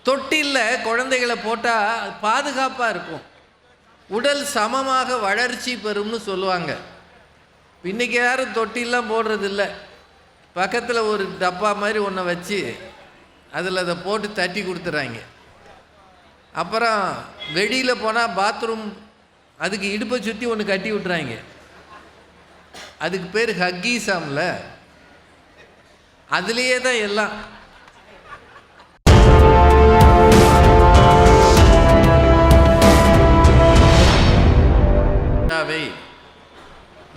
தொட்டிலில் குழந்தைகளை போட்டால் பாதுகாப்பாக இருக்கும், உடல் சமமாக வளர்ச்சி பெறும்னு சொல்லுவாங்க. இன்றைக்கி யாரும் தொட்டிலாம் போடுறதில்ல. பக்கத்தில் ஒரு டப்பா மாதிரி ஒன்றை வச்சு அதில் அதை போட்டு தட்டி கொடுத்துட்றாங்க. அப்புறம் வெளியில் போனால் பாத்ரூம் அதுக்கு இடுப்பை சுற்றி ஒன்று கட்டி விட்டுறாங்க. அதுக்கு பேர் ஹக்கீஸாம்ல. அதுலேயே தான் எல்லாம்.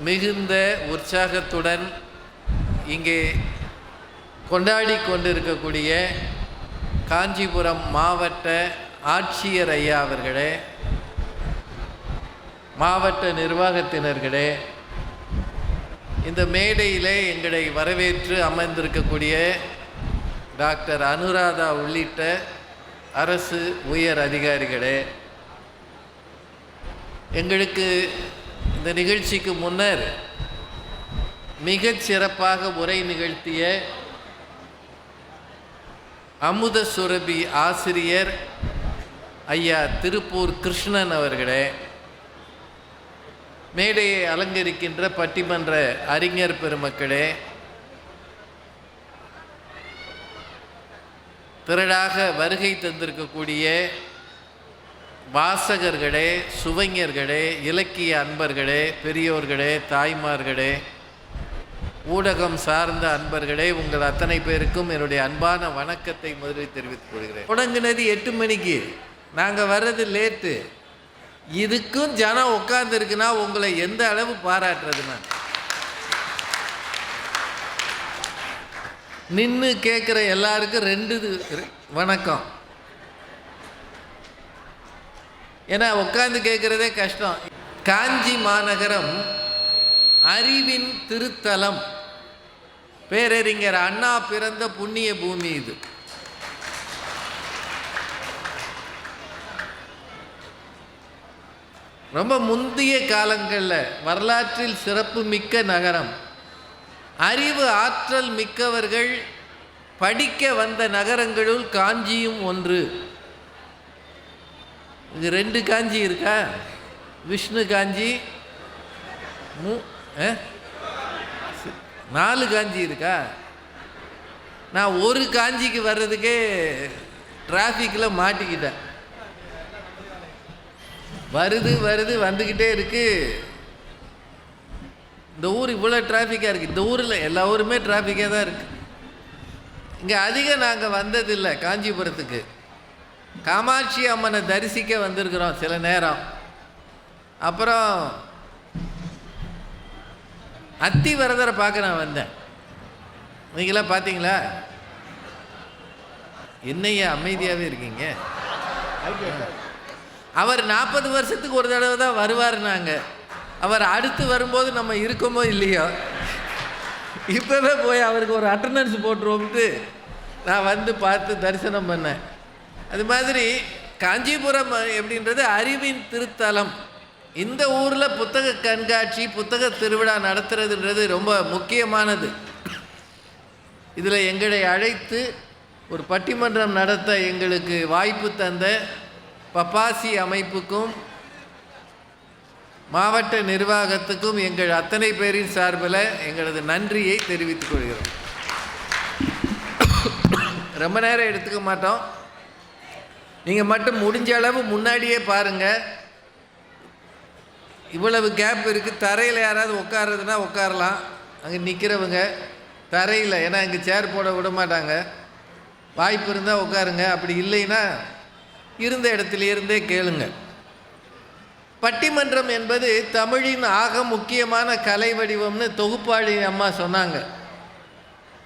மிகுந்த உற்சாகத்துடன் இங்கே கொண்டாடி கொண்டிருக்கக்கூடிய காஞ்சிபுரம் மாவட்ட ஆட்சியர் ஐயா அவர்களே, மாவட்ட நிர்வாகத்தினர்களே, இந்த மேடையிலே எங்களை வரவேற்று அமர்ந்திருக்கக்கூடிய டாக்டர் அனுராதா உள்ளிட்ட அரசு உயர் அதிகாரிகளே, எங்களுக்கு இந்த நிகழ்ச்சிக்கு முன்னர் மிகச் சிறப்பாக உரை நிகழ்த்திய அமுத சுரபி ஆசிரியர் ஐயா திருப்பூர் கிருஷ்ணன் அவர்களே, மேடையை அலங்கரிக்கின்ற பட்டிமன்ற அறிஞர் பெருமக்களே, திரளாக வருகை தந்திருக்கக்கூடிய வாசகர்களே, சுவைஞர்களே, இலக்கிய அன்பர்களே, பெரியோர்களே, தாய்மார்களே, ஊடகம் சார்ந்த அன்பர்களே, உங்கள் அத்தனை பேருக்கும் என்னுடைய அன்பான வணக்கத்தை முதலில் தெரிவித்துக் கொள்கிறேன். தொடங்கினது 8 மணிக்கு, நாங்கள் வர்றது லேட்டு. இதுக்கும் ஜனம் உட்கார்ந்துருக்குன்னா உங்களை எந்த அளவு பாராட்டுறதுன்னா, நின்று கேட்குற எல்லாருக்கும் 2 வணக்கம். ஏன்னா உட்காந்து கேட்குறதே கஷ்டம். காஞ்சி மாநகரம் அறிவின் திருத்தலம். பேரறிஞர் அண்ணா பிறந்த புண்ணிய பூமி இது. ரொம்ப முந்தைய காலங்களில் வரலாற்றில் சிறப்பு மிக்க நகரம். அறிவு ஆற்றல் மிக்கவர்கள் படிக்க வந்த நகரங்களுள் காஞ்சியும் ஒன்று. இது 2 காஞ்சி இருக்கா? விஷ்ணு காஞ்சி, 4 காஞ்சி இருக்கா? நான் ஒரு காஞ்சிக்கு வர்றதுக்கே டிராஃபிக்கில் மாட்டிக்கிட்டேன். வருது வந்துக்கிட்டே இருக்கு. இந்த ஊர் இவ்வளோ டிராஃபிக்காக இருக்குது. இந்த ஊரில் எல்லா ஊருமே டிராஃபிக்காக தான் இருக்குது. இங்கே அதிகம் நாங்கள் வந்ததில்லை காஞ்சிபுரத்துக்கு. காமாட்சி அம்மனை தரிசிக்க வந்திருக்கிறோம் சில நேரம். அப்புறம் அத்திவரதரை பார்க்க நான் வந்தேன். நீங்களாம் பார்த்தீங்களா? என்னையா அமைதியாகவே இருக்கீங்க? அவர் 40 வருஷத்துக்கு ஒரு தடவை தான் வருவார்னாங்க. அவர் அடுத்து வரும்போது நம்ம இருக்கோமோ இல்லையோ, இப்போவே போய் அவருக்கு ஒரு அட்டண்டன்ஸ் போட்டுருவோம்ட்டு நான் வந்து பார்த்து தரிசனம் பண்ணேன். அது மாதிரி காஞ்சிபுரம் எப்படின்றது அறிவின் திருத்தலம். இந்த ஊரில் புத்தக கண்காட்சி, புத்தக திருவிழா நடத்துறதுன்றது ரொம்ப முக்கியமானது. இதில் எங்களை அழைத்து ஒரு பட்டிமன்றம் நடத்த எங்களுக்கு வாய்ப்பு தந்த பப்பாசி அமைப்புக்கும் மாவட்ட நிர்வாகத்துக்கும் எங்கள் அத்தனை பேரின் சார்பில் எங்களது நன்றியை தெரிவித்துக் கொள்கிறோம். ரொம்ப நேரம் எடுத்துக்க மாட்டோம். நீங்கள் மட்டும் முடிஞ்ச அளவு முன்னாடியே பாருங்கள். இவ்வளவு கேப் இருக்குது. தரையில் யாராவது உட்காருறதுனா உட்காரலாம். அங்கே நிற்கிறவங்க தரையில், ஏன்னா இங்கே சேர் போட விட மாட்டாங்க. வாய்ப்பு இருந்தால் உட்காருங்க, அப்படி இல்லைன்னா இருந்த இடத்துலேருந்தே கேளுங்க. பட்டிமன்றம் என்பது தமிழின் ஆக முக்கியமான கலை வடிவம்னு தொகுப்பாளி அம்மா சொன்னாங்க.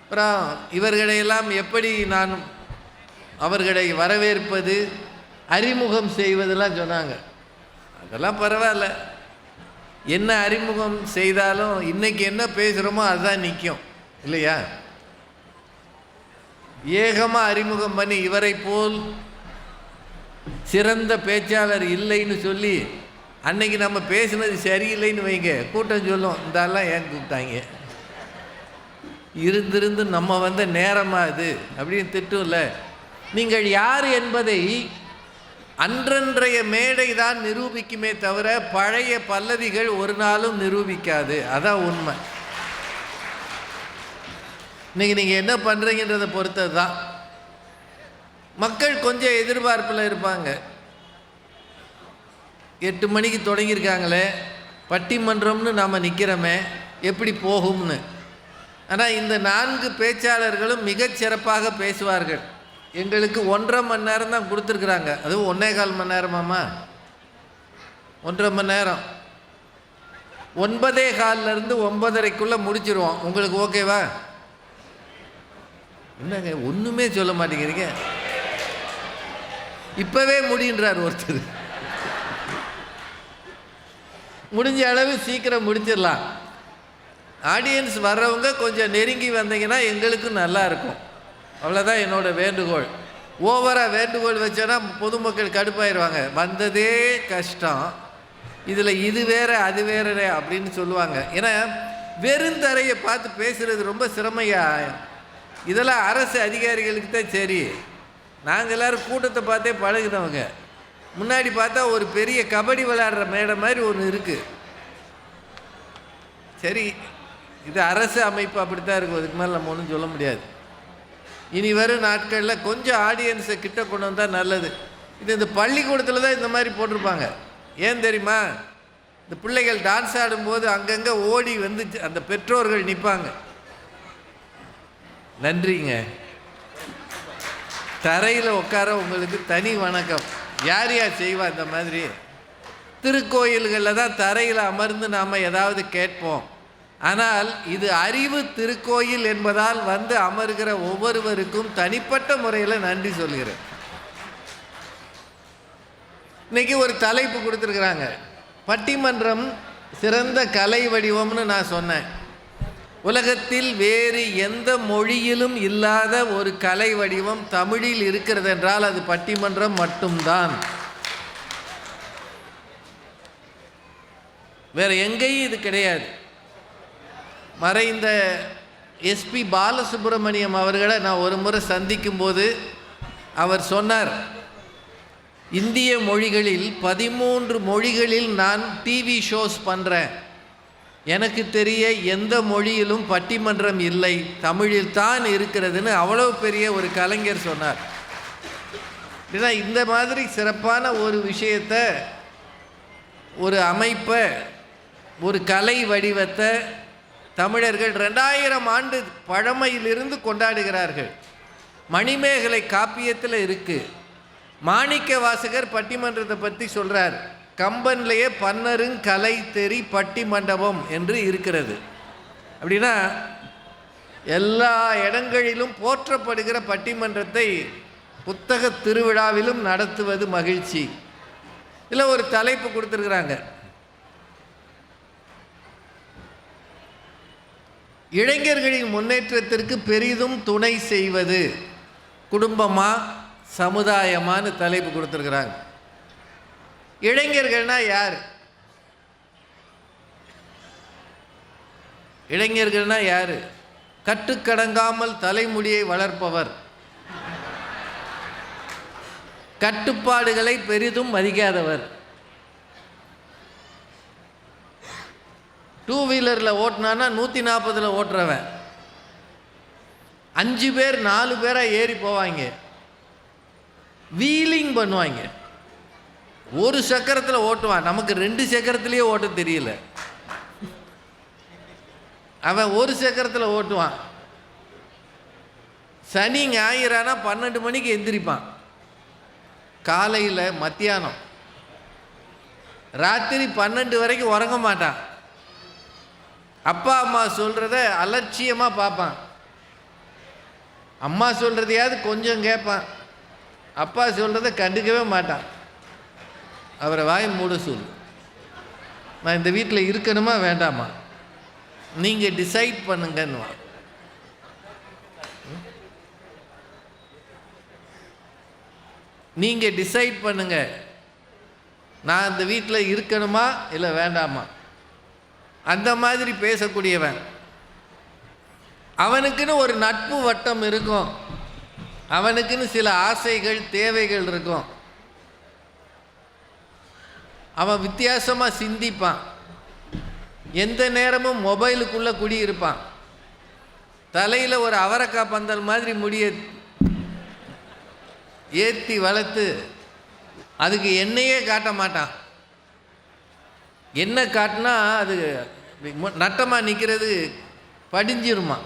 அப்புறம் இவர்களையெல்லாம் எப்படி நான் அவர்களை வரவேற்பது, அறிமுகம் செய்வதெல்லாம் சொன்னாங்க. அதெல்லாம் பரவாயில்ல. என்ன அறிமுகம் செய்தாலும் இன்றைக்கி என்ன பேசுகிறோமோ அதுதான் நிற்கும் இல்லையா? ஏகமாக அறிமுகம் பண்ணி இவரை போல் சிறந்த பேச்சாளர் இல்லைன்னு சொல்லி அன்னைக்கு நம்ம பேசுனது சரியில்லைன்னு வைங்க, கூட்டம் சொல்லும் இந்த ஆள்லாம் ஏன் கூப்பிட்டாங்க, இருந்திருந்து நம்ம வந்த நேரமாக இது அப்படின்னு திட்டும்ல. நீங்கள் யார் என்பதை அன்றன்றைய மேடை தான் நிரூபிக்குமே தவிர பழைய பல்லவிகள் ஒரு நாளும் நிரூபிக்காது. அதான் உண்மை. இன்னைக்கு நீங்கள் என்ன பண்ணுறீங்கன்றதை பொறுத்தது தான். மக்கள் கொஞ்சம் எதிர்பார்ப்பில் இருப்பாங்க. 8 மணிக்கு தொடங்கியிருக்காங்களே, பட்டிமன்றம்னு நாம் நிற்கிறோமே, எப்படி போகும்னு. ஆனால் இந்த 4 பேச்சாளர்களும் மிகச்சிறப்பாக பேசுவார்கள். எங்களுக்கு 1.5 மணி நேரம் தான் கொடுத்துருக்குறாங்க. அதுவும் 1.25 மணி நேரமாம்மா, 1.5 மணி நேரம். 9:15 9:30 முடிச்சிருவோம். உங்களுக்கு ஓகேவா? என்னங்க ஒன்றுமே சொல்ல மாட்டேங்கிறீங்க. இப்போவே முடின்றார் ஒருத்தர். முடிஞ்ச அளவு சீக்கிரம் முடிச்சிடலாம். ஆடியன்ஸ் வர்றவங்க கொஞ்சம் நெருங்கி வந்தீங்கன்னா எங்களுக்கும் நல்லா இருக்கும். அவ்வளோதான் என்னோட வேண்டுகோள். ஓவராக வேண்டுகோள் வச்சோன்னா பொதுமக்கள் கடுப்பாயிருவாங்க. வந்ததே கஷ்டம், இதில் இது வேறு அது வேறு அப்படின்னு சொல்லுவாங்க. ஏன்னா வெறுந்தரையை பார்த்து பேசுகிறது ரொம்ப சிரமையா. இதெல்லாம் அரசு அதிகாரிகளுக்கு தான் சரி. நாங்கள் எல்லோரும் கூட்டத்தை பார்த்தே பழகுனவங்க. முன்னாடி பார்த்தா ஒரு பெரிய கபடி விளையாடுற மேடை மாதிரி ஒன்று இருக்குது. சரி, இது அரசு அமைப்பு அப்படித்தான் இருக்கும். அதுக்கு மேலே நம்ம ஒன்றும் சொல்ல முடியாது. இனி வரும் நாட்களில் கொஞ்சம் ஆடியன்ஸை கிட்ட கொண்டு வந்தால் நல்லது. இது இந்த பள்ளிக்கூடத்தில் தான் இந்த மாதிரி போட்டிருப்பாங்க. ஏன் தெரியுமா? இந்த பிள்ளைகள் டான்ஸ் ஆடும்போது அங்கங்கே ஓடி வந்து அந்த பெற்றோர்கள் நிற்பாங்க. நன்றிங்க. தரையில் உட்கார உங்களுக்கு தனி வணக்கம். யார் யார் செய்வா இந்த மாதிரி? திருக்கோயில்களில் தான் தரையில் அமர்ந்து நாம் ஏதாவது கேட்போம். ஆனால் இது அறிவு திருக்கோயில் என்பதால் வந்து அமர்கிற ஒவ்வொருவருக்கும் தனிப்பட்ட முறையில் நன்றி சொல்கிறேன். இன்னைக்கு ஒரு தலைப்பு கொடுத்துருக்குறாங்க, பட்டிமன்றம் சிறந்த கலை வடிவம்னு நான் சொன்னேன். உலகத்தில் வேறு எந்த மொழியிலும் இல்லாத ஒரு கலை வடிவம் தமிழில் இருக்கிறது என்றால் அது பட்டிமன்றம் மட்டும்தான். வேறு எங்கேயும் இது கிடையாது. மறைந்த எஸ்பி பாலசுப்ரமணியம் அவர்களை நான் ஒரு முறை சந்திக்கும் போது அவர் சொன்னார், இந்திய மொழிகளில் 13 மொழிகளில் நான் டிவி ஷோஸ் பண்ணுறேன். எனக்கு தெரிய எந்த மொழியிலும் பட்டிமன்றம் இல்லை, தமிழில் தான் இருக்கிறதுன்னு அவ்வளோ பெரிய ஒரு கலைஞர் சொன்னார். ஏன்னா இந்த மாதிரி சிறப்பான ஒரு விஷயத்தை, ஒரு அமைப்பை, ஒரு கலை வடிவத்தை தமிழர்கள் 2000 ஆண்டு பழமையிலிருந்து கொண்டாடுகிறார்கள். மணிமேகலை காப்பியத்தில் இருக்குது. மாணிக்க வாசகர் பட்டிமன்றத்தை பற்றி சொல்கிறார். கம்பன்லேயே பன்னருங் கலை தெரி பட்டி மண்டபம் என்று இருக்கிறது. அப்படின்னா எல்லா இடங்களிலும் போற்றப்படுகிற பட்டிமன்றத்தை புத்தக திருவிழாவிலும் நடத்துவது மகிழ்ச்சி. இதில் ஒரு தலைப்பு கொடுத்துருக்குறாங்க, இளைஞர்களின் முன்னேற்றத்திற்கு பெரிதும் துணை செய்வது குடும்பமா சமுதாயமானு தலைப்பு கொடுத்துருக்குறாங்க. இளைஞர்கள்னா யார்? இளைஞர்கள்னா யார்? கட்டுக்கடங்காமல் தலைமுடியை வளர்ப்பவர், கட்டுப்பாடுகளை பெரிதும் மதிக்காதவர், 2 வீலரில் ஓட்டினான்னா 140 ஓட்டுறவன், 5 பேர் 4 பேராக ஏறி போவாங்க, வீலிங் பண்ணுவாங்க. ஒரு சக்கரத்தில் ஓட்டுவான், நமக்கு 2 சக்கரத்திலேயே ஓட்ட தெரியல. அவன் ஒரு சக்கரத்தில் ஓட்டுவான். சனி ஞாயிறானா 12 மணிக்கு எந்திரிப்பான். காலையில் மத்தியானம் ராத்திரி 12 வரைக்கும் உறங்க மாட்டான். அப்பா அம்மா சொல்கிறத அலட்சியமாக பார்ப்பான். அம்மா சொல்கிறதையாவது கொஞ்சம் கேட்பான், அப்பா சொல்கிறத கண்டுக்கவே மாட்டான். அவரை வாய் மூட சொல்லு, நான் இந்த வீட்டில் இருக்கணுமா வேண்டாமா, நீங்கள் டிசைட் பண்ணுங்கன்னு. நீங்கள் டிசைட் பண்ணுங்க, நான் இந்த வீட்டில் இருக்கணுமா இல்லை வேண்டாமா. அந்த மாதிரி பேசக்கூடியவன். அவனுக்குன்னு ஒரு நட்பு வட்டம் இருக்கும். அவனுக்குன்னு சில ஆசைகள் தேவைகள் இருக்கும். அவன் வித்தியாசமாக சிந்திப்பான். எந்த நேரமும் மொபைலுக்குள்ளே குடியிருப்பான். தலையில் ஒரு அவரக்காய் பந்தல் மாதிரி முடிய ஏற்றி வளர்த்து அதுக்கு எண்ணெயே காட்ட மாட்டான். எண்ணெய் காட்டினா அது நட்டமாக நிற்கிறது படிஞ்சிருமா.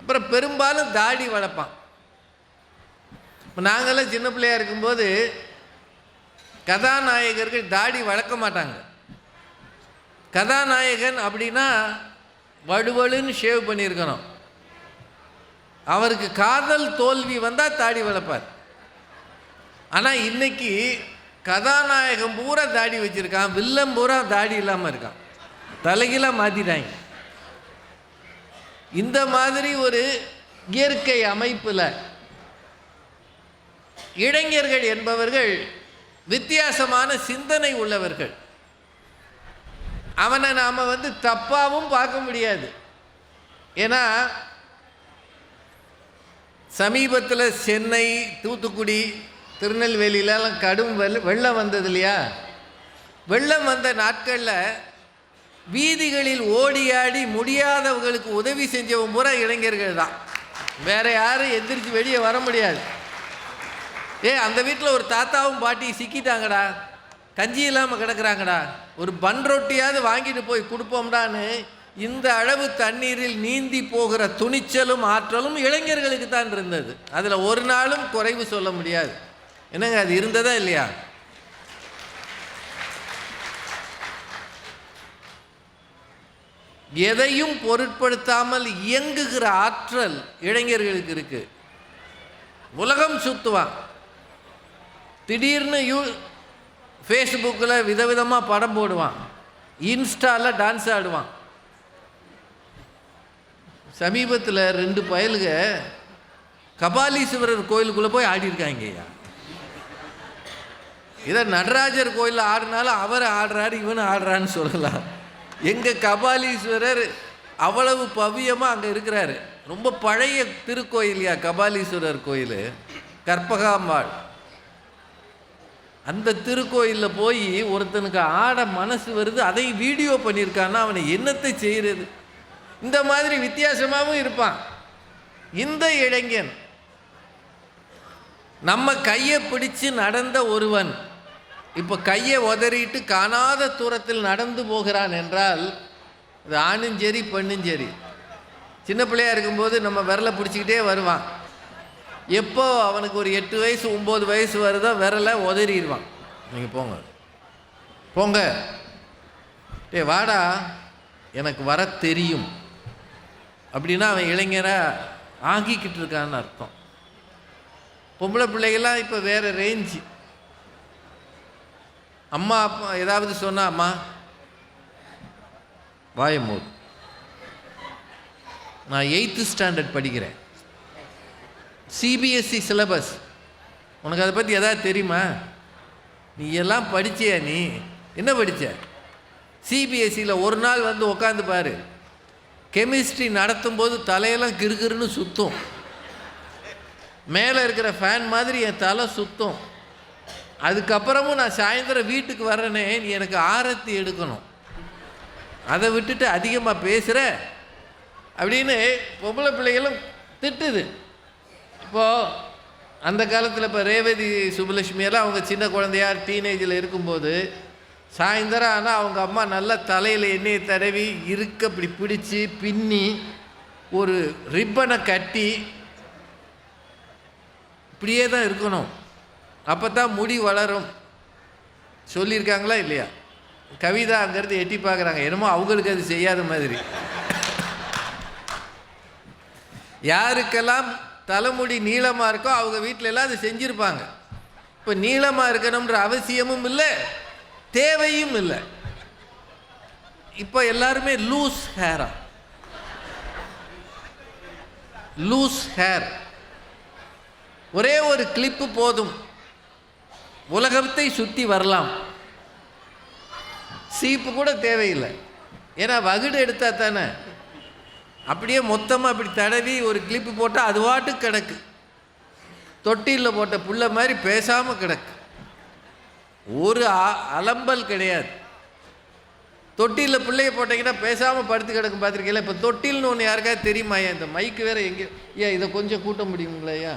அப்புறம் பெரும்பாலும் தாடி வளர்ப்பான். இப்போ நாங்கள்லாம் சின்ன பிள்ளையாக இருக்கும்போது கதாநாயகர்கள் தாடி வளர்க்க மாட்டாங்க. கதாநாயகன் அப்படின்னா வடுவழுன்னு ஷேவ் பண்ணியிருக்கணும். அவருக்கு காதல் தோல்வி வந்தால் தாடி வளர்ப்பார். ஆனால் இன்னைக்கு கதாநாயகன் பூரா தாடி வச்சுருக்கான், வில்லன் பூரா தாடி இல்லாமல் இருக்கான். தலைகீழாக மாற்றிட்டாங்க. இந்த மாதிரி ஒரு இயற்கை அமைப்பில் இளைஞர்கள் என்பவர்கள் வித்தியாசமான சிந்தனை உள்ளவர்கள். அவனை நாம் தப்பாகவும் பார்க்க முடியாது. ஏன்னா சமீபத்தில் சென்னை, தூத்துக்குடி, திருநெல்வேலியிலலாம் கடும் வெள்ளம் வந்தது இல்லையா? வெள்ளம் வந்த நாட்களில் வீதிகளில் ஓடியாடி முடியாதவர்களுக்கு உதவி செஞ்சவன் பூரா இளைஞர்கள் தான். வேறு யாரும் எந்திரிச்சு வெளியே வர முடியாது. அந்த வீட்டில் ஒரு தாத்தாவும் பாட்டி சிக்கிட்டாங்கடா, கஞ்சி இல்லாமல் கிடக்குறாங்கடா, ஒரு பன் ரொட்டியாவது வாங்கிட்டு போய் கொடுப்போம்டான்னு இந்த அளவு தண்ணீரில் நீந்தி போகிற துணிச்சலும் ஆற்றலும் இளைஞர்களுக்கு தான் இருந்தது. அதில் ஒரு நாளும் குறைவு சொல்ல முடியாது. என்னங்க, அது இருந்ததா இல்லையா? எதையும் பொருட்படுத்தாமல் இயங்குகிற ஆற்றல் இளைஞர்களுக்கு இருக்கு. உலகம் சுற்றுவான். திடீர்னு ஃபேஸ்புக்கில் விதவிதமாக படம் போடுவான், இன்ஸ்டாவில் டான்ஸ் ஆடுவான். சமீபத்தில் 2 பயலுக கபாலீஸ்வரர் கோயிலுக்குள்ளே போய் ஆடிருக்காங்க. இதை நடராஜர் கோயிலில் ஆடினாலும் அவர் ஆடுறாரு, இவனு ஆடுறான்னு சொல்லலாம். எங்கள் கபாலீஸ்வரர் அவ்வளவு பவ்யமாக அங்கே இருக்கிறாரு. ரொம்ப பழைய திருக்கோயில்யா கபாலீஸ்வரர் கோயில், கற்பகாம்பாள். அந்த திருக்கோயிலில் போய் ஒருத்தனுக்கு ஆட மனசு வருது, அதை வீடியோ பண்ணியிருக்கான்னா அவனை என்னத்தை செய்கிறது? இந்த மாதிரி வித்தியாசமாகவும் இருப்பான். இந்த இளைஞன் நம்ம கையை பிடிச்சு நடந்த ஒருவன் இப்போ கையை உதறிட்டு காணாத தூரத்தில் நடந்து போகிறான் என்றால் அது ஆணும் சரி பெண்ணும் சரி. சின்ன பிள்ளையாக இருக்கும்போது நம்ம விரலை பிடிச்சிக்கிட்டே வருவான். எப்போ அவனுக்கு ஒரு 8 வயசு 9 வயசு வருதோ விரலை உதறிடுவான். நீங்கள் போங்க போங்க, வாடா எனக்கு வர தெரியும் அப்படின்னா அவன் இளைஞராக ஆகிக்கிட்டு இருக்கான்னு அர்த்தம். பொம்பளை பிள்ளைகள்லாம் இப்போ வேறு ரேஞ்சு. அம்மா அப்பா ஏதாவது சொன்னா, அம்மா வாயமோது, நான் 8th ஸ்டாண்டர்ட் படிக்கிறேன், சிபிஎஸ்சி சிலபஸ், உனக்கு அதை பற்றி எதாவது தெரியுமா? நீ எல்லாம் படிச்சியா? நீ என்ன படித்த? சிபிஎஸ்சியில் ஒரு நாள் உட்காந்து பாரு, கெமிஸ்ட்ரி நடத்தும்போது தலையெல்லாம் கிறுகிறுன்னு சுற்றும். மேலே இருக்கிற ஃபேன் மாதிரி என் தலை சுற்றும். அதுக்கப்புறமும் நான் சாயந்தரம் வீட்டுக்கு வர்றேனே, நீ எனக்கு ஆரத்தி எடுக்கணும், அதை விட்டுட்டு அதிகமாக பேசுகிற அப்படின்னு பொம்பளை பிள்ளைகளும் திட்டுது. இப்போது அந்த காலத்தில் இப்போ ரேவதி சுப்புலட்சுமியெல்லாம் அவங்க சின்ன குழந்தையார் டீனேஜில் இருக்கும்போது சாயந்தரம் ஆனால் அவங்க அம்மா நல்லா தலையில் எண்ணெயை தடவி இருக்க இப்படி பிடிச்சி பின்னி ஒரு ரிப்பனை கட்டி இப்படியே தான் இருக்கணும், அப்போ தான் முடி வளரும் சொல்லியிருக்காங்களா இல்லையா? கவிதா அங்கேருந்து எட்டி பார்க்குறாங்க, என்னமோ அவங்களுக்கு அது செய்யாத மாதிரி. யாருக்கெல்லாம் தலைமுடி நீளமாக இருக்கோ அவங்க வீட்டில எல்லாம் அது செஞ்சுருப்பாங்க. இப்போ நீளமாக இருக்கணுன்ற அவசியமும் இல்லை, தேவையும் இல்லை. இப்போ எல்லாருமே லூஸ் ஹேரா, லூஸ் ஹேர், ஒரே ஒரு கிளிப்பு போதும், உலகத்தை சுற்றி வரலாம், சீப்பு கூட தேவையில்லை. ஏன்னா வகுடு எடுத்தா தானே. அப்படியே மொத்தமாக அப்படி தடவி ஒரு கிளிப்பு போட்டால் அது வாட்டுக்கு கிடக்கு. தொட்டிலில் போட்ட புள்ள மாதிரி பேசாமல் கிடக்கு. ஒரு அலம்பல் கிடையாது. தொட்டிலில் பிள்ளைய போட்டிங்கன்னா பேசாமல் படுத்து கிடக்கும். பார்த்துருக்கீங்களா? இப்போ தொட்டில்னு ஒன்று யாருக்காவது தெரியுமா? ஏன் இந்த மைக்கு வேறு எங்கே ஏன் இதை கொஞ்சம் கூட்ட முடியுங்களா? ஐயா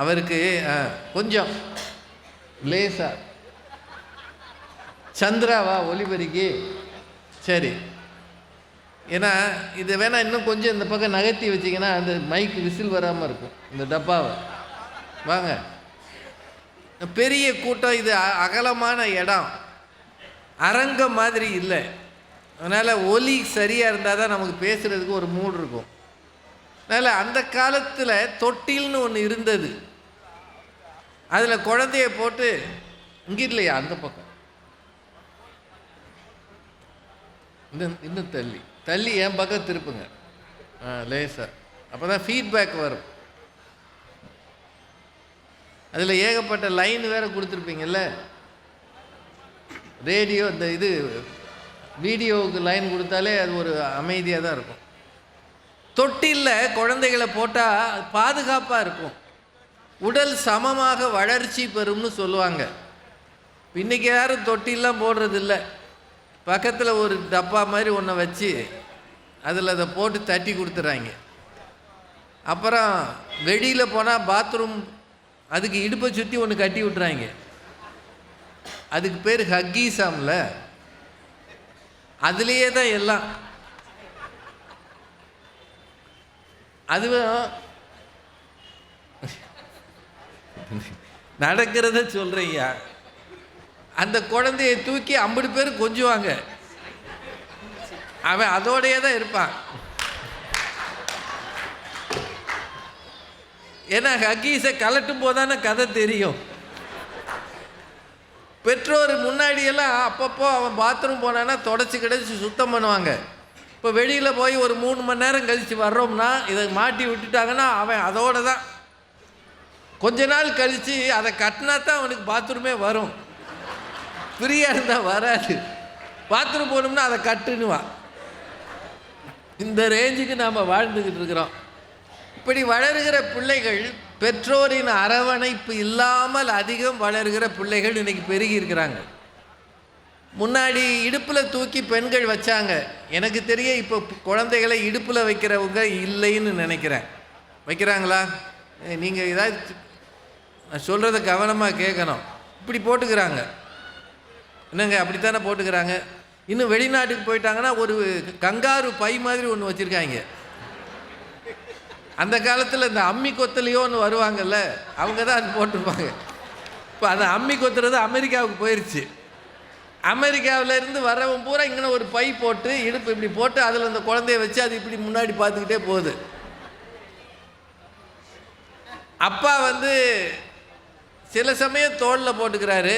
அவருக்கு கொஞ்சம் லேசா சந்திராவா ஒலிபரிக்கு சரி. ஏன்னா இதை வேணால் இன்னும் கொஞ்சம் இந்த பக்கம் நகர்த்தி வச்சிங்கன்னா அந்த மைக்கு விசில் வராமல் இருக்கும். இந்த டப்பாவை வாங்க. பெரிய கூட்டம், இது அகலமான இடம், அரங்கம் மாதிரி இல்லை. அதனால் ஒலி சரியாக இருந்தால் தான் நமக்கு பேசுகிறதுக்கு ஒரு மூடு இருக்கும். அதனால் அந்த காலத்தில் தொட்டில்னு ஒன்று இருந்தது. அதில் குழந்தைய போட்டு இங்கே இல்லையா அந்த பக்கம் இன்னும் தள்ளி தள்ளி என் பக்கம் திருப்புங்க. லேசாக, அப்போ தான் ஃபீட்பேக் வரும். அதில் ஏகப்பட்ட லைன் வேறு கொடுத்துருப்பீங்கல்ல, ரேடியோ இந்த இது வீடியோவுக்கு லைன் கொடுத்தாலே அது ஒரு அமைதியாக தான் இருக்கும். தொட்டிலில் குழந்தைகளை போட்டால் பாதுகாப்பாக இருக்கும், உடல் சமமாக வளர்ச்சி பெறும்னு சொல்லுவாங்க. இன்றைக்கி யாரும் தொட்டிலாம் போடுறதில்ல. பக்கத்தில் ஒரு டப்பா மாதிரி ஒன்றை வச்சு அதில் அதை போட்டு தட்டி கொடுத்துட்றாங்க. அப்புறம் வெளியில் போனால் பாத்ரூம் அதுக்கு இடுப்பை சுற்றி ஒன்று கட்டி விட்டுறாங்க. அதுக்கு பேர் ஹக்கீஸாம்ல. அதுலேயே தான் எல்லாம். அதுவும் நடக்கிறத சொல்கிறீங்க. அந்த குழந்தையை தூக்கி 50 பேர் கொஞ்சுவாங்க. அவன் அதோடையே தான் இருப்பான். ஏன்னா ஹக்கீஸை கலட்டும் போதானே கதை தெரியும். பெற்றோர் முன்னாடியெல்லாம் அப்பப்போ அவன் பாத்ரூம் போனான்னா தொடச்சி கிடச்சி சுத்தம் பண்ணுவாங்க. இப்போ வெளியில் போய் ஒரு 3 மணி நேரம் கழித்து வர்றோம்னா இதை மாட்டி விட்டுட்டாங்கன்னா அவன் அதோடு தான். கொஞ்ச நாள் கழித்து அதை கட்டினா தான் அவனுக்கு பாத்ரூமே வரும். ஃப்ரீயாக இருந்தால் வராது. பாத்ரூம் போகணும்னா அதை கட்டுனுவான். இந்த ரேஞ்சுக்கு நாம் வாழ்ந்துக்கிட்டு இருக்கிறோம். இப்படி வளர்கிற பிள்ளைகள் பெற்றோரின் அரவணைப்பு இல்லாமல் அதிகம் வளர்கிற பிள்ளைகள் இன்றைக்கி பெருகி இருக்கிறாங்க. முன்னாடி இடுப்பில் தூக்கி பெண்கள் வச்சாங்க. எனக்கு தெரிய இப்போ குழந்தைகளை இடுப்பில் வைக்கிறவங்க இல்லைன்னு நினைக்கிறேன். வைக்கிறாங்களா? நீங்கள் ஏதாவது நான் சொல்கிறத கவனமாக கேட்கணும். இப்படி போட்டுக்கிறாங்க. என்னங்க அப்படித்தானே போட்டுக்கிறாங்க. இன்னும் வெளிநாட்டுக்கு போயிட்டாங்கன்னா ஒரு கங்காரு பை மாதிரி ஒன்று வச்சுருக்காங்க. அந்த காலத்தில் இந்த அம்மி கொத்தலையோன்னு வருவாங்கல்ல, அவங்க தான் அது போட்டிருப்பாங்க. இப்போ அந்த அம்மி கொத்துறது அமெரிக்காவுக்கு போயிடுச்சு. அமெரிக்காவிலேருந்து வரவன் பூரா இங்கே ஒரு பை போட்டு இடுப்பு இப்படி போட்டு அதில் அந்த குழந்தைய வச்சு அது இப்படி முன்னாடி பார்த்துக்கிட்டே போகுது. அப்பா சில சமயம் தோளில் போட்டுக்கிறாரு.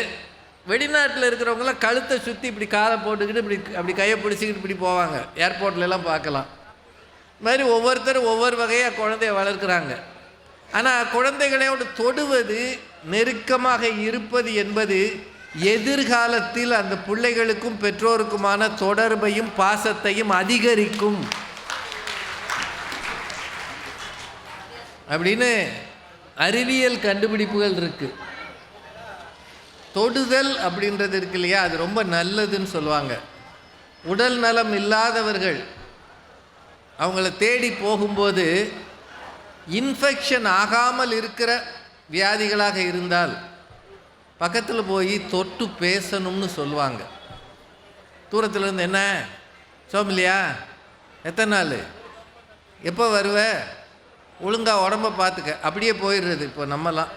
வெளிநாட்டில் இருக்கிறவங்களாம் கழுத்தை சுற்றி இப்படி காலை போட்டுக்கிட்டு இப்படி அப்படி கையை பிடிச்சிக்கிட்டு இப்படி போவாங்க. ஏர்போர்ட்லலாம் பார்க்கலாம். இது மாதிரி ஒவ்வொருத்தரும் ஒவ்வொரு வகையாக குழந்தைய வளர்க்குறாங்க. ஆனால் குழந்தைகளோடு தொடுவது, நெருக்கமாக இருப்பது என்பது எதிர்காலத்தில் அந்த பிள்ளைகளுக்கும் பெற்றோருக்குமான தொடர்பையும் பாசத்தையும் அதிகரிக்கும் அப்படின்னு அறிவியல் கண்டுபிடிப்புகள் இருக்குது. தொடுதல் அப்படின்றது இருக்கு இல்லையா, அது ரொம்ப நல்லதுன்னு சொல்லுவாங்க. உடல் நலம் இல்லாதவர்கள் அவங்கள தேடி போகும்போது இன்ஃபெக்ஷன் ஆகாமல் இருக்கிற வியாதிகளாக இருந்தால் பக்கத்தில் போய் தொட்டு பேசணும்னு சொல்லுவாங்க. தூரத்தில் இருந்து என்ன சோமில்லையா, எத்தனை நாள், எப்போ வருவ, ஒழுங்காக உடம்ப பார்த்துக்க, அப்படியே போயிடுறது. இப்போ நம்மலாம்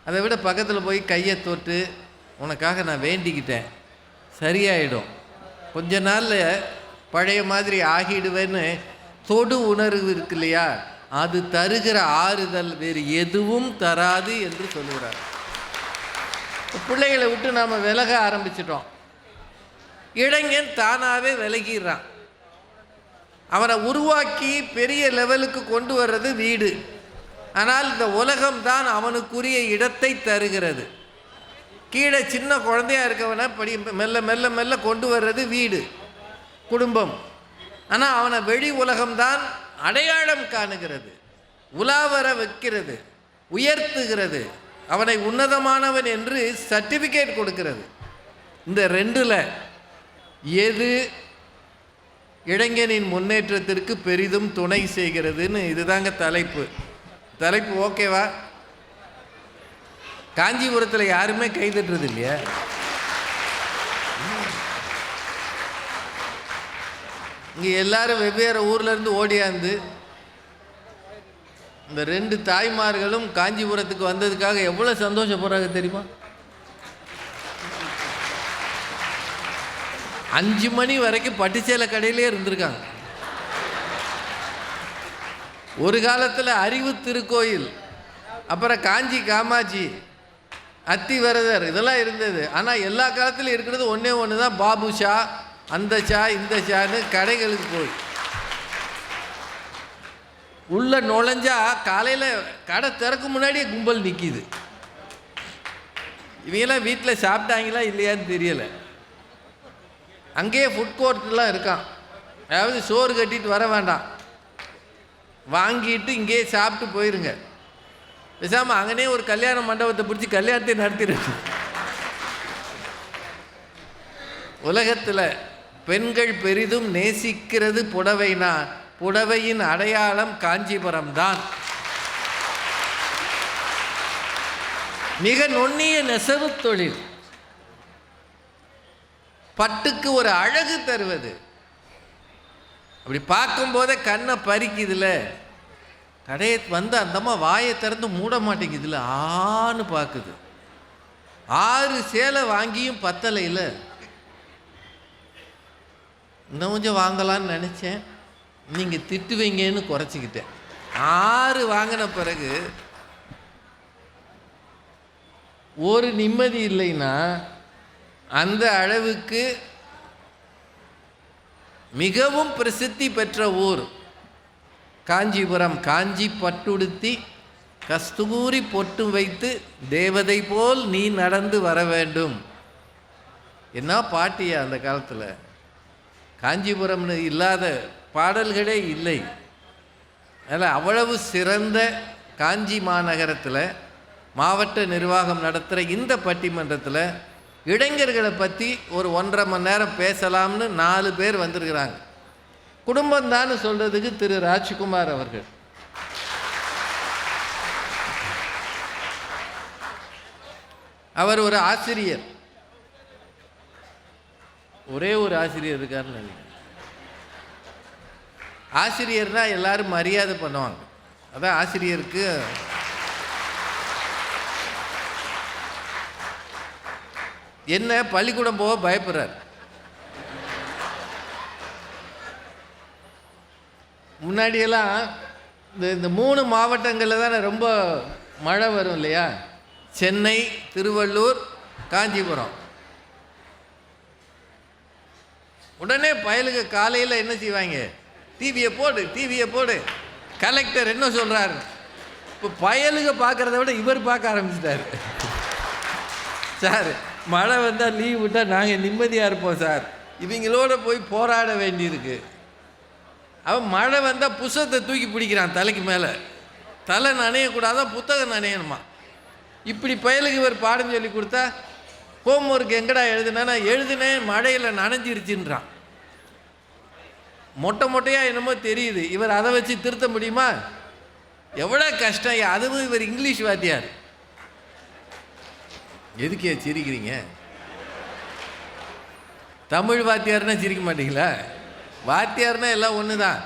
அதை விட பக்கத்தில் போய் கையை தொட்டு உனக்காக நான் வேண்டிக்கிட்டேன், சரியாயிடும், கொஞ்ச நாளில் பழைய மாதிரி ஆகிடுவேன்னு தொடு உணர்வு இருக்கு இல்லையா, அது தருகிற ஆறுதல் வேறு எதுவும் தராது என்று சொல்லுகிறார். பிள்ளைகளை விட்டு நாம் விலக ஆரம்பிச்சிட்டோம். இளைஞன் தானாகவே விலகிடுறான். அவனை உருவாக்கி பெரிய லெவலுக்கு கொண்டு வர்றது வீடு. ஆனால் இந்த உலகம்தான் அவனுக்குரிய இடத்தை தருகிறது. கீழே சின்ன குழந்தையாக இருக்கவனை படி மெல்ல மெல்ல மெல்ல கொண்டு வர்றது வீடு. குடும்பம். ஆனால் அவனை வெளி உலகம்தான் அடையாளம் காணுகிறது, உலாவர வைக்கிறது, உயர்த்துகிறது, அவனை உன்னதமானவன் என்று சர்டிஃபிகேட் கொடுக்கிறது. இந்த ரெண்டில் எது இளைஞனின் முன்னேற்றத்திற்கு பெரிதும் துணை செய்கிறதுன்னு இதுதாங்க தலைப்பு. ஓகேவா? காஞ்சிபுரத்தில் யாருமே கைதட்டுறது இல்லையா? இங்கே எல்லாரும் வெவ்வேறு ஊர்லேருந்து ஓடியாந்து இந்த ரெண்டு தாய்மார்களும் காஞ்சிபுரத்துக்கு வந்ததுக்காக எவ்வளோ சந்தோஷப்படுறாங்க தெரியுமா? 5 மணி வரைக்கும் பட்டுச்சேலை கடையிலே இருந்திருக்காங்க. ஒரு காலத்தில் அறிவு திருக்கோயில், அப்புறம் காஞ்சி காமாட்சி, அத்திவரதர் இதெல்லாம் இருந்தது. ஆனால் எல்லா காலத்திலும் இருக்கிறது ஒன்று தான், பாபு ஷா, அந்த ஷா இந்த ஷான்னு கடைகளுக்கு போய் உள்ள நுழைஞ்சா காலையில் கடை திறக்கும் முன்னாடியே கும்பல் நிற்கிது. இவங்கெல்லாம் வீட்டில் சாப்பிட்டாங்களா இல்லையான்னு தெரியலை. அங்கேயே ஃபுட் கோர்ட்லாம் இருக்கான். அதாவது சோறு கட்டிட்டு வர வேண்டாம், வாங்கிட்டு இங்கேயே சாப்பிட்டு போயிருங்க. பேசாமல் அங்கனே ஒரு கல்யாண மண்டபத்தை பிடிச்சி கல்யாணத்தை நடத்திடுது. உலகத்தில் பெண்கள் பெரிதும் நேசிக்கிறது புடவைனா புடவையின் அடையாளம் காஞ்சிபுரம் தான். மிக நுண்ணிய நெசவு தொழில், பட்டுக்கு ஒரு அழகு தருவது. அப்படி பார்க்கும்போதே கண்ணை பறிக்குதுல. கடையை வந்து அந்தம்மா வாயை திறந்து மூட மாட்டேங்குதுல, ஆன்னு பார்க்குது. 6 சேலை வாங்கியும் பத்தலையில். இன்னும் கொஞ்சம் வாங்கலான்னு நினச்சேன், நீங்கள் திட்டுவீங்கன்னு குறைச்சிக்கிட்டேன். 6 வாங்கின பிறகு ஒரு நிம்மதி இல்லைன்னா அந்த அளவுக்கு மிகவும் பிரசித்தி பெற்ற ஊர் காஞ்சிபுரம். காஞ்சி பட்டுடுத்தி கஸ்தூரி பொட்டு வைத்து தேவதை போல் நீ நடந்து வர வேண்டும். என்ன பாட்டியா அந்த காலத்தில்? காஞ்சிபுரம்னு இல்லாத பாடல்களே இல்லை. அதில் அவ்வளவு சிறந்த காஞ்சி மாநகரத்தில் மாவட்ட நிர்வாகம் நடத்துகிற இந்த பட்டிமன்றத்தில் இளைஞர்களை பற்றி ஒரு 1.5 மணி நேரம் பேசலாம்னு 4 பேர் வந்திருக்கிறாங்க. குடும்பம்தான்னு சொல்கிறதுக்கு திரு ராஜ்குமார் அவர்கள். அவர் ஒரு ஆசிரியர், ஒரே ஒரு ஆசிரியர் இருக்காருன்னு நினைக்கிறேன். ஆசிரியர்னால் எல்லாரும் மரியாதை பண்ணுவாங்க. அதான் ஆசிரியருக்கு என்ன பள்ளிக்கூடம் போக பயப்படுறார். முன்னாடியெல்லாம் இந்த 3 மாவட்டங்களில் தானே ரொம்ப மழை வரும் இல்லையா? சென்னை, திருவள்ளூர், காஞ்சிபுரம். உடனே பயலுக்கு காலையில் என்ன செய்வாங்க? டிவியை போடு, கலெக்டர் என்ன சொல்கிறாரு. இப்போ பயலுக்கு பார்க்குறத விட இவர் பார்க்க ஆரம்பிச்சிட்டாரு. சார் மழை வந்தால் லீவ் விட்டால் நாங்கள் நிம்மதியாக இருப்போம் சார், இவங்களோட போய் போராட வேண்டியிருக்கு. அவன் மழை வந்தால் புத்தகத்தை தூக்கி பிடிக்கிறான் தலைக்கு மேலே. தலை நனையக்கூடாதான், புத்தகம் நனையணுமா. இப்படி பயலுக்கு இவர் பாடம் சொல்லி கொடுத்தா ஹோம் ஒர்க் எங்கடா எழுதுனா எழுதுனேன் மழையில் நனைஞ்சிருச்சுன்றான். மொட்டையாக என்னமோ தெரியுது. இவர் அதை வச்சு திருத்த முடியுமா? எவ்வளோ கஷ்டம். அதுவும் இவர் இங்கிலீஷ் வாத்தியார். எதுக்கே சிரிக்கிறீங்க? தமிழ் வாத்தியார்னா சிரிக்க மாட்டீங்களா? வாத்தியார்னா எல்லாம் ஒன்று தான்.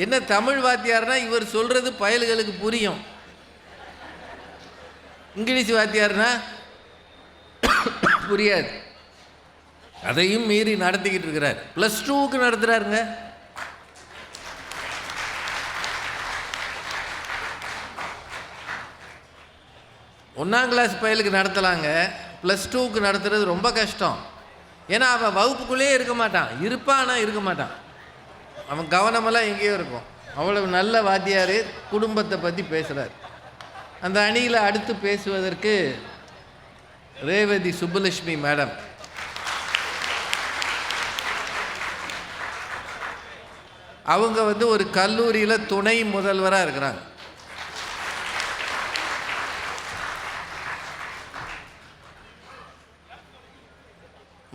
என்ன தமிழ் வாத்தியார்னா இவர் சொல்கிறது பயல்களுக்கு புரியும். இங்கிலீஷ் வாத்தியார்னா புரியாது. அதையும் மீறி நடத்திக்கிட்டு இருக்கிறார். +2க்கு நடத்துகிறாருங்க. ஒன்றாம் கிளாஸ் பயலுக்கு நடத்தலாங்க, +2க்கு நடத்துறது ரொம்ப கஷ்டம். ஏன்னா அவன் வகுப்புக்குள்ளேயே இருக்க மாட்டான். இருப்பானா இருக்க மாட்டான். அவன் கவனமெல்லாம் எங்கேயோ இருக்கும். அவ்வளவு நல்ல வாத்தியார். குடும்பத்தை பற்றி பேசுகிறார். அந்த அணியில் அடுத்து பேசுவதற்கு ரேவதி சுப்புலட்சுமி மேடம். அவங்க வந்து ஒரு கல்லூரியில் துணை முதல்வராக இருக்கிறாங்க.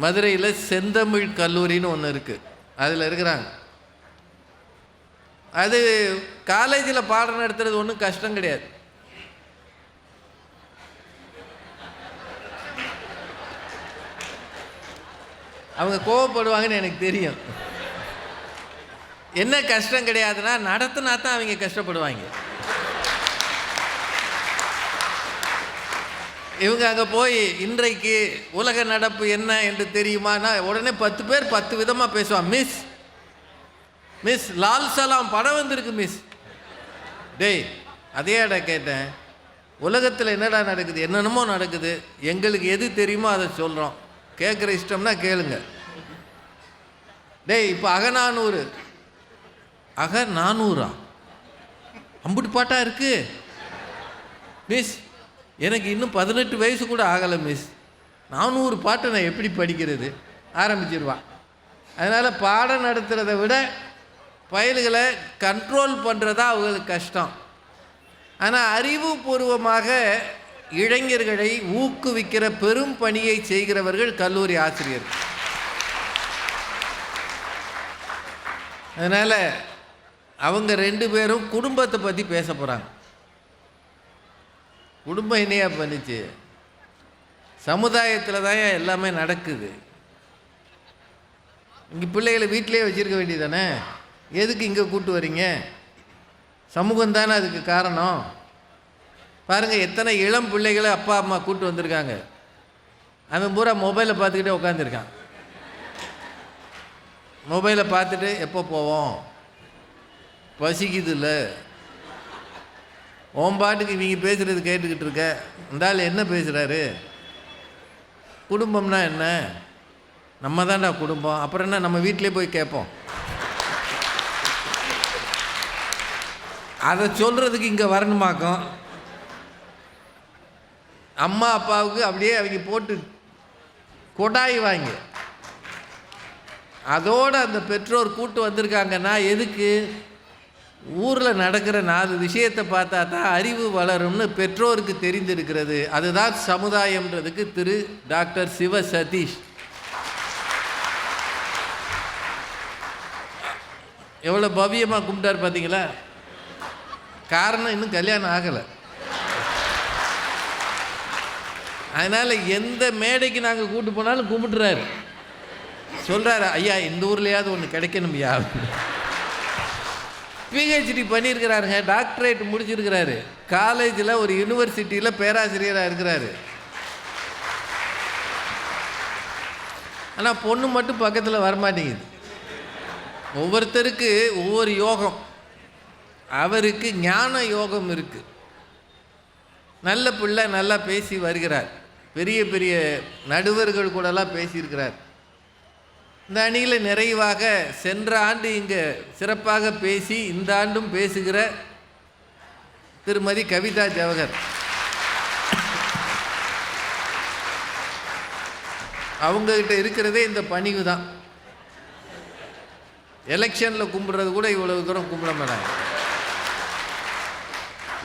மதுரையில் செந்தமிழ் கல்லூரின்னு ஒன்று இருக்குது, அதில் இருக்கிறாங்க. அது காலேஜில் பாடம் நடத்துறது ஒன்றும் கஷ்டம் கிடையாது. அவங்க கோவப்படுவாங்கன்னு எனக்கு தெரியும். என்ன கஷ்டம் கிடையாதுன்னா, நடத்தினா தான் அவங்க கஷ்டப்படுவாங்க. இவங்க அங்கே போய் இன்றைக்கு உலக நடப்பு என்ன என்று தெரியுமானா உடனே 10 பேர் 10 விதமாக பேசுவான். மிஸ் மிஸ் லால் சலாம் படம் வந்திருக்கு மிஸ். டேய் அதையாடா கேட்டேன், உலகத்தில் என்னடா நடக்குது, என்னென்னமோ நடக்குது, எங்களுக்கு எது தெரியுமோ அதை சொல்கிறோம், கேட்குற இஷ்டம்னா கேளுங்க. டேய் இப்போ அகநானூறு, அகநானூறா, அம்புட்டு பாட்டாக இருக்கு மிஸ், எனக்கு இன்னும் 18 வயசு கூட ஆகலை மிஸ், 400 பாட்டை நான் எப்படி படிக்கிறது ஆரம்பிச்சிருவான். அதனால் பாடம் நடத்துகிறத விட பயல்களை கண்ட்ரோல் பண்ணுறதா அவங்களுக்கு கஷ்டம். ஆனால் அறிவுபூர்வமாக இளைஞர்களை ஊக்குவிக்கிற பெரும் பணியை செய்கிறவர்கள் கல்லூரி ஆசிரியர். அதனால் அவங்க 2 பேரும் குடும்பத்தை பற்றி பேச போகிறாங்க. குடும்பம் என்னையா பண்ணிச்சு, சமுதாயத்தில் தான் எல்லாமே நடக்குது. இங்கே பிள்ளைகளை வீட்டிலே வச்சுருக்க வேண்டியதானே, எதுக்கு இங்கே கூட்டு வரீங்க, சமூகம் தானே அதுக்கு காரணம். பாருங்கள் எத்தனை இளம் பிள்ளைகளை அப்பா அம்மா கூட்டு வந்திருக்காங்க, அவன் பூரா மொபைலை பார்த்துக்கிட்டே உட்காந்துருக்கான். மொபைலை பார்த்துட்டு எப்போ போவோம், பசிக்குது இல்லை, ஓம்பாட்டுக்கு நீங்கள் பேசுகிறது கேட்டுக்கிட்டு இருக்க, இந்த ஆள் என்ன பேசுகிறாரு, குடும்பம்னா என்ன, நம்ம தான்டா குடும்பம், அப்புறம் என்ன நம்ம வீட்டிலே போய் கேட்போம். அதை சொல்கிறதுக்கு இங்கே வரணுமாக்கும். அம்மா அப்பாவுக்கு அப்படியே அவங்க போட்டு கொடாய்வாங்க. அதோடு அந்த பெற்றோர் கூட்டு வந்திருக்காங்கன்னா எதுக்கு, ஊரில் நடக்கிற 4 விஷயத்தை பார்த்தா தான் அறிவு வளரும்னு பெற்றோருக்கு தெரிந்திருக்கிறது. அதுதான் சமுதாயம்ன்றதுக்கு திரு டாக்டர் சிவ சதீஷ் எவ்வளோ பவ்யமாக கும்பிட்டார் பார்த்தீங்களா. காரணம் இன்னும் கல்யாணம் ஆகலை. அதனால் எந்த மேடைக்கு நாங்கள் கூட்டு போனாலும் கும்பிட்டுறாரு, சொல்கிறாரு ஐயா இந்த ஊர்லையாவது ஒன்று கிடைக்கணும் யா. பிஹெச்டி பண்ணியிருக்கிறாருங்க, டாக்டரேட் முடிச்சிருக்கிறாரு, காலேஜில் ஒரு யூனிவர்சிட்டியில் பேராசிரியராக இருக்கிறாரு. ஆனால் பொண்ணு மட்டும் பக்கத்தில் வரமாட்டேங்குது. ஒவ்வொருத்தருக்கு ஒவ்வொரு யோகம். அவருக்கு ஞான யோகம் இருக்குது. நல்ல பிள்ளை நல்லா பேசி வருகிறார், பெரிய பெரிய நடுவர்கள் கூடலாம் பேசியிருக்கிறார். இந்த அணியில் நிறைவாக சென்ற ஆண்டு இங்கே சிறப்பாக பேசி இந்த ஆண்டும் பேசுகிற திருமதி கவிதா ஜவஹர், அவங்கக்கிட்ட இருக்கிறதே இந்த பணிவு தான். எலெக்ஷனில் கும்பிட்றது கூட இவ்வளவு தூரம் கும்பிட மாட்டாங்க.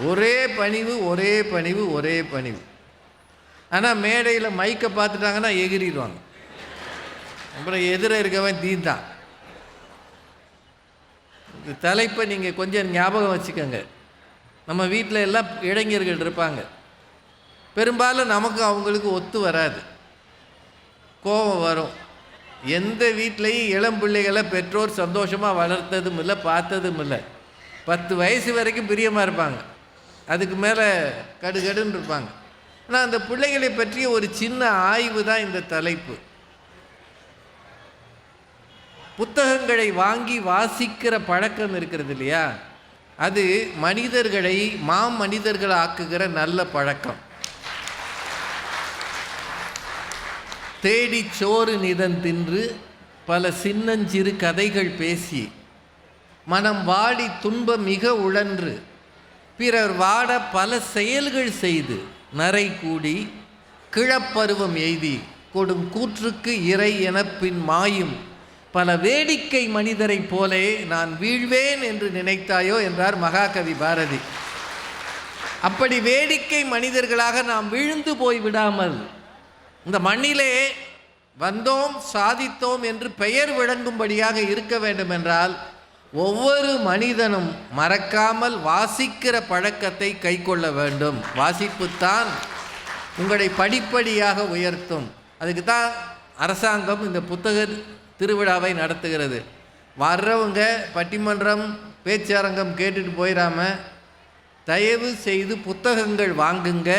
ஒரே பணிவு ஒரே பணிவு ஒரே பணிவு. ஆனால் மேடையில் மைக்கை பார்த்துட்டாங்கன்னா எகிரிடுவாங்க, அப்புறம் எதிர இருக்கவன் தீந்தான். இந்த தலைப்பை நீங்கள் கொஞ்சம் ஞாபகம் வச்சுக்கோங்க. நம்ம வீட்டில் எல்லாம் இளைஞர்கள் இருப்பாங்க, பெரும்பாலும் நமக்கு அவங்களுக்கு ஒத்து வராது, கோபம் வரும். எந்த வீட்லேயும் இளம் பிள்ளைகளை பெற்றோர் சந்தோஷமாக வளர்த்ததும் இல்லை, பார்த்ததும் இல்லை. 10 வயசு வரைக்கும் பிரியமாக இருப்பாங்க, அதுக்கு மேலே கடுகடுன்னு இருப்பாங்க. ஆனால் அந்த பிள்ளைகளை பற்றிய ஒரு சின்ன ஆய்வு தான் இந்த தலைப்பு. புத்தகங்களை வாங்கி வாசிக்கிற பழக்கம் இருக்கிறது இல்லையா, அது மனிதர்களை மாமனிதர்கள் ஆக்குகிற நல்ல பழக்கம். தேடி சோறு நிதன் தின்று பல சின்னஞ்சிறு கதைகள் பேசி மனம் வாடி துன்ப மிக உழன்று பிறர் வாட பல செயல்கள் செய்து நரை கூடி கிழப்பருவம் எய்தி கொடும் கூற்றுக்கு இறை என பின் மாயும் பல வேடிக்கை மனிதரைப் போலே நான் வீழ்வேன் என்று நினைத்தாயோ என்றார் மகாகவி பாரதி. அப்படி வேடிக்கை மனிதர்களாக நாம் விழுந்து போய் விடாமல் இந்த மண்ணிலே வந்தோம் சாதித்தோம் என்று பெயர் விளங்கும்படியாக இருக்க வேண்டும் என்றால் ஒவ்வொரு மனிதனும் மறக்காமல் வாசிக்கிற பழக்கத்தை கை கொள்ள வேண்டும். வாசிப்புத்தான் உங்களை படிப்படியாக உயர்த்தும். அதுக்கு தான் அரசாங்கம் இந்த புத்தக திருவிழாவை நடத்துகிறது. வர்றவங்க பட்டிமன்றம் பேச்சரங்கம் கேட்டுட்டு போயிடாம தயவு செய்து புத்தகங்கள் வாங்குங்க,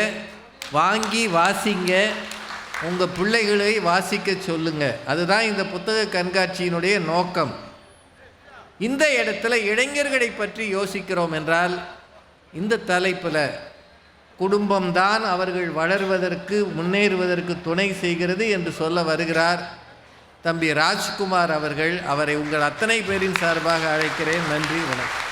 வாங்கி வாசிங்க, உங்கள் பிள்ளைகளை வாசிக்க சொல்லுங்க. அதுதான் இந்த புத்தக கண்காட்சியினுடைய நோக்கம். இந்த இடத்துல இளைஞர்களை பற்றி யோசிக்கிறோம் என்றால் இந்த தலைப்பில் குடும்பம்தான் அவர்கள் வளர்வதற்கு முன்னேறுவதற்கு துணை செய்கிறது என்று சொல்ல வருகிறார் தம்பி ராஜ்குமார் அவர்கள். அவரை உங்கள் அத்தனை பேரின் சார்பாக அழைக்கிறேன். நன்றி, வணக்கம்.